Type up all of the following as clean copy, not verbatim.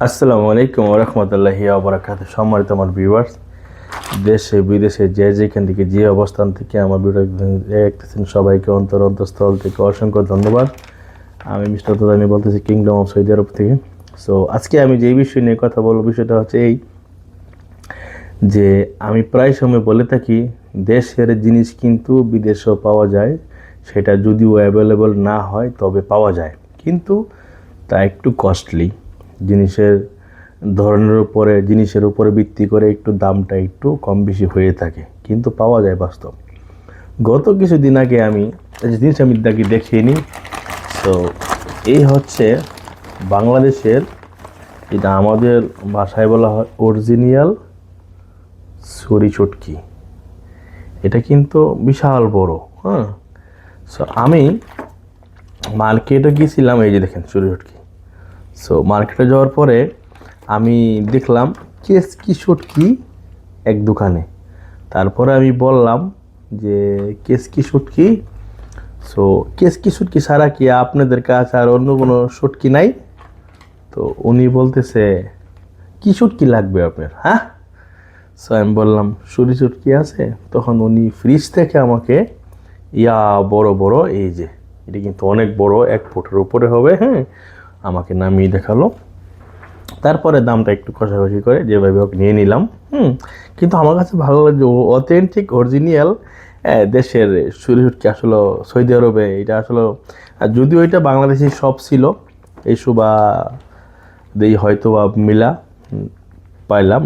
আসসালামু আলাইকুম ওয়া রাহমাতুল্লাহি ওয়া বারাকাতুহু। সম্মানিত আমার ভিউয়ার্স, দেশে বিদেশে যে যেখান থেকে যে অবস্থান থেকে আমার ভিডিও দেখতেছেন সবাইকে অন্তঃস্থল থেকে অসংখ্য ধন্যবাদ। আমি মিস্টার তোদানি বলতেছি কিংডম অফ সৌদি আরব থেকে। সো আজকে আমি যে বিষয় নিয়ে কথা বলবো বিষয়টা হচ্ছে এই যে আমি প্রায় সময় বলে থাকি দেশের জিনিস কিন্তু বিদেশেও পাওয়া যায়, সেটা যদিও অ্যাভেলেবল না হয় তবে পাওয়া যায়, কিন্তু তা একটু কস্টলি। জিনিসের জিনিসের উপরে ভিত্তি করে একটু দামটা একটু কম বেশি হয়ে থাকে, কিন্তু পাওয়া যায় বাস্তব। গত কিছুদিন আগে আমি জিনিস আমি দেখিয়ে নিই। তো এই হচ্ছে বাংলাদেশের, এটা আমাদের ভাষায় বলা হয় অরিজিনাল ছুরি চটকি। এটা কিন্তু বিশাল বড়। হ্যাঁ, সো আমি মার্কেটে গিয়েছিলাম, এই যে দেখেন ছুরি চটকি। সো মার্কেটে যাওয়ার পরে আমি দেখলাম কেসকি শুটকি এক দোকানে। তারপরে আমি বললাম যে কেসকি শুটকি, সো কেসকি শুটকি ছাড়া কি আপনাদের কাছে আর অন্য কোনো শুটকি নাই? তো উনি বলতেছে কি শুটকি লাগবে আপনার, হ্যাঁ? সো আমি বললাম ছুরি শুটকি আছে। তখন উনি ফ্রিজ থেকে আমাকে বড় বড়, এই যে এটা কিন্তু অনেক বড়, 1 ফুটের উপরে হবে, হ্যাঁ, আমাকে নামিয়ে দেখালো। তারপরে দামটা একটু কষাকষি করে যেভাবে হোক নিয়ে নিলাম। কিন্তু আমার কাছে ভালো লাগছে অথেন্টিক অরিজিনাল দেশের ছুরি শুটকি। আসলে সৌদি আরবে এটা আসলে, যদিও এটা বাংলাদেশি সব ছিল, এই সুবা দেই হয়তো বা মিলা পাইলাম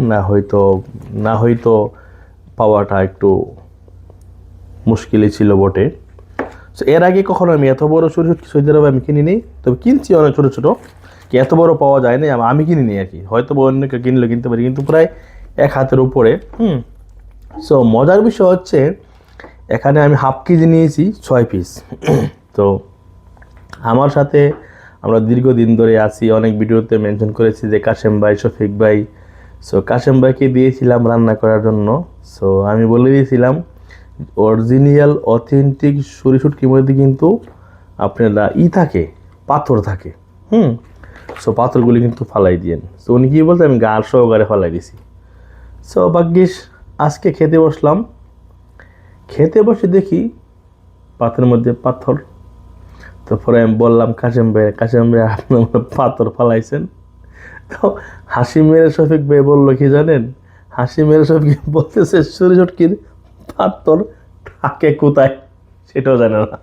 না হয়তো পাওয়াটা একটু মুশকিলই ছিল বটে। সো এর আগে কখনো আমি এত বড় ছুরি শুটকি সৌদি আরবে আমি কিনিনি, তবে কিনছি অনেক ছোটো ছোটো, কি এত বড় পাওয়া যায় না, আমি কিনিনি আর কি। হয়তো অন্য কেউ কিনলে কিনতে পারি, কিন্তু প্রায় 1 হাতের উপরে। সো মজার বিষয় হচ্ছে এখানে আমি হাফ কেজি নিয়েছি 6 পিস। তো আমার সাথে আমরা দীর্ঘদিন ধরে আছি, অনেক ভিডিওতে মেনশন করেছি যে কাশেম ভাই, শফিক ভাই। সো কাশেম ভাইকে দিয়েছিলাম রান্না করার জন্য। সো আমি বলে দিয়েছিলাম অরিজিনাল অথেন্টিক ছুরি শুটকির মধ্যে কিন্তু আপনার থাকে, পাথর থাকে। সো পাথরগুলি কিন্তু ফালাই দিয়েন। সো উনি কী বলতে, আমি গার সহকারে ফালাই দিছি। সো ভাগ্যিস আজকে খেতে বসে দেখি পাথরের মধ্যে পাথর। তারপরে আমি বললাম কাশেম ভাই আপনার পাথর ফালাইছেন? তো হাসি মেরে শফিক ভাই বললো কি জানেন, হাসি মেরে শফিক বলতেছে ছুরি শুটকির পাথর থাকে কোথায় সেটাও জানে না।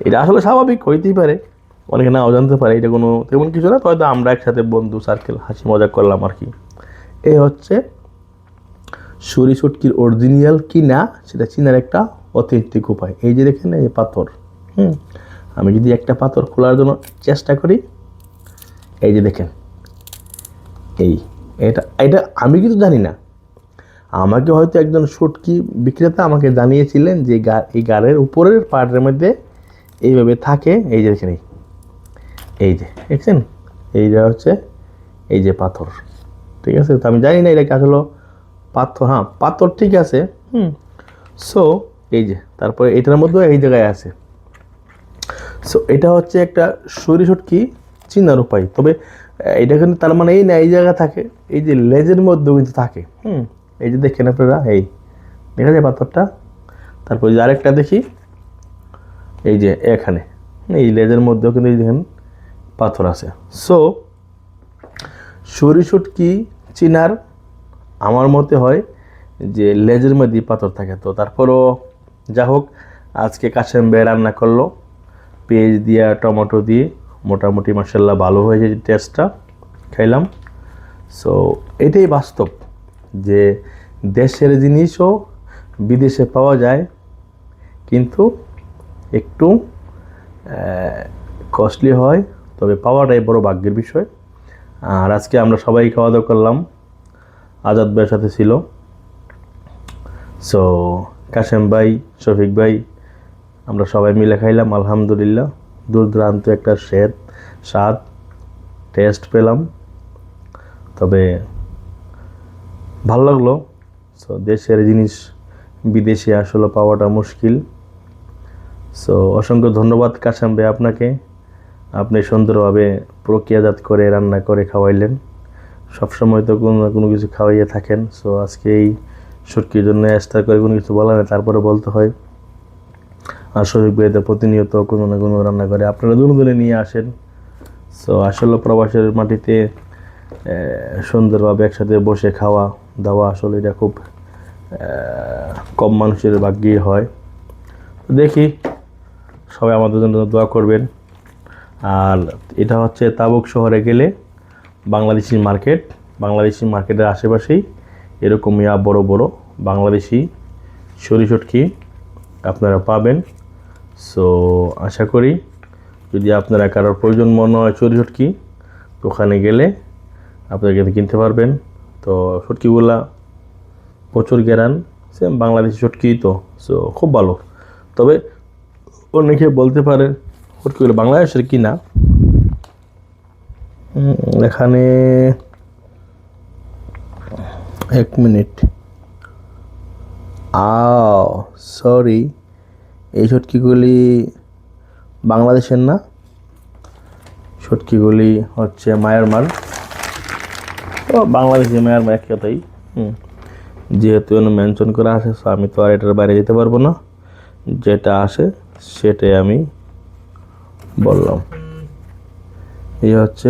এটা আসলে স্বাভাবিক, হইতেই পারে, অনেকে নাও জানতে পারে, এটা কোনো তেমন কিছু না। হয়তো আমরা একসাথে বন্ধু সার্কেল হাসি মজা করলাম আর কি। এই হচ্ছে ছুরি শুটকির অরিজিনাল কি না সেটা চিনার একটা অথেন্টিক উপায়। এই যে দেখেন এই পাথর, আমি যদি একটা পাথর খোলার জন্য চেষ্টা করি, এই যে দেখেন এটা এটা আমি কিন্তু জানি না। আমাকে হয়তো একজন শুটকি বিক্রেতা আমাকে জানিয়েছিলেন যে এই গাড়ের উপরের পার্টের মধ্যে এইভাবে থাকে। এই যে দেখেন, এই যে দেখছেন, এইটা হচ্ছে এই যে পাথর, ঠিক আছে? তো আমি জানি না এটা আসলে পাথর, হ্যাঁ পাথর ঠিক আছে। সো এই যে তারপরে এটার মধ্যেও এই জায়গায় আছে। সো এটা হচ্ছে একটা ছুরি শুটকি চিনার উপায়। তবে এটা কিন্তু তার মানে এই না এই জায়গা থাকে, এই যে লেজের মধ্যেও কিন্তু থাকে। এই যে দেখেন আপনারা, এই দেখা যায় পাথরটা। তারপর যে আরেকটা দেখি, এই যে এখানে এই লেজের মধ্যেও কিন্তু এই দেখেন পাথর আছে। সো ছুরি শুটকি চিনার আমার মতে হয় যে লেজের মধ্যে পাথর থাকে। তো তারপরও যা হোক, আজকে কাশেম ভাই রান্না করলো পেঁয়াজ দিয়ে টমেটো দিয়ে, মোটামুটি মাশাআল্লাহ ভালো হয়েছে টেস্টটা, খাইলাম। সো এটাই বাস্তব যে দেশের জিনিসও বিদেশে পাওয়া যায়, কিন্তু একটু কস্টলি হয়, তবে পাওয়াটাই বড় ভাগ্যের বিষয়। আর আজকে আমরা সবাই খাওয়া দাওয়া করলাম, আজাদ ভাইয়ের সাথে ছিল। সো কাশেম ভাই, শফিক ভাই, আমরা সবাই মিলে খাইলাম, আলহামদুলিল্লাহ দুর্দান্ত একটা স্বাদ টেস্ট পেলাম। তবে ভালো লাগলো। সো দেশের জিনিস বিদেশে আসলে পাওয়াটা মুশকিল। সো অসংখ্য ধন্যবাদ কাশেম ভাই আপনাকে। আপনি সুন্দরভাবে প্রক্রিয়াজাত করে রান্না করে খাওয়াইলেন। সবসময় তো কোনো না কোনো কিছু খাওয়াইয়ে থাকেন। সো আজকে এই শুটকির জন্য এক্সট্রা করে কোনো কিছু বলা নেই, তারপরে বলতে হয়। আর শরীফ ভাইতে প্রতিনিয়ত কোনো না কোনো রান্না করে আপনারা দুজনে নিয়ে আসেন। সো আসলে প্রবাসের মাটিতে সুন্দরভাবে একসাথে বসে খাওয়া দাওয়া আসলে এটা খুব কম মানুষের ভাগ্যেই হয়। দেখি সবাই আমাদের জন্য দোয়া করবেন। আর এটা হচ্ছে তাবুক শহরে গেলে বাংলাদেশি মার্কেটের আশেপাশেই এরকম বড় বড় বাংলাদেশি শুটকি আপনারা পাবেন। সো আশা করি যদি আপনারা কারোর প্রয়োজন মনে হয় শুটকি, তো ওখানে গেলে আপনারা কিনতে পারবেন। তো শুটকিগুলা প্রচুর গ্যারান, সেম বাংলাদেশি শুটকি, তো সো খুব ভালো। তবে অনেকে বলতে পারে শুটকিগুলো বাংলাদেশের কি না। এখানে 1 মিনিট, সরি, এই শুটকিগুলি বাংলাদেশের না, শুটকিগুলি হচ্ছে মায়ানমার। ও বাংলাদেশি মায়ানমার এক কথাই। যেহেতু মেনশন করা আছে, আমি তো আর এটার বাইরে যেতে পারবো না, যেটা আসে সেটাই আমি বললাম। এই হচ্ছে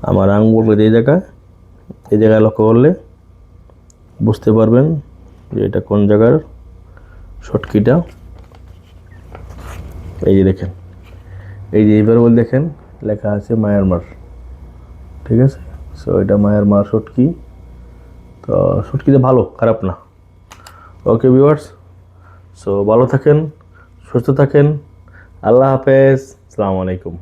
আমার আঙ্গুলের এই জায়গায় লক্ষ্য করলে বুঝতে পারবেন যে এটা কোন জায়গার শুটকিটা। এই যে দেখেন, এই যে এইবার বলে দেখেন লেখা আছে মায়ানমার, ঠিক আছে। সো এটা মায়ানমার শুটকি। তো শুটকিটা ভালো, খারাপ না। ওকে ভিউয়ার্স, সো ভালো থাকেন, সুস্থ থাকেন, আল্লাহ হাফেজ, আসসালামু আলাইকুম।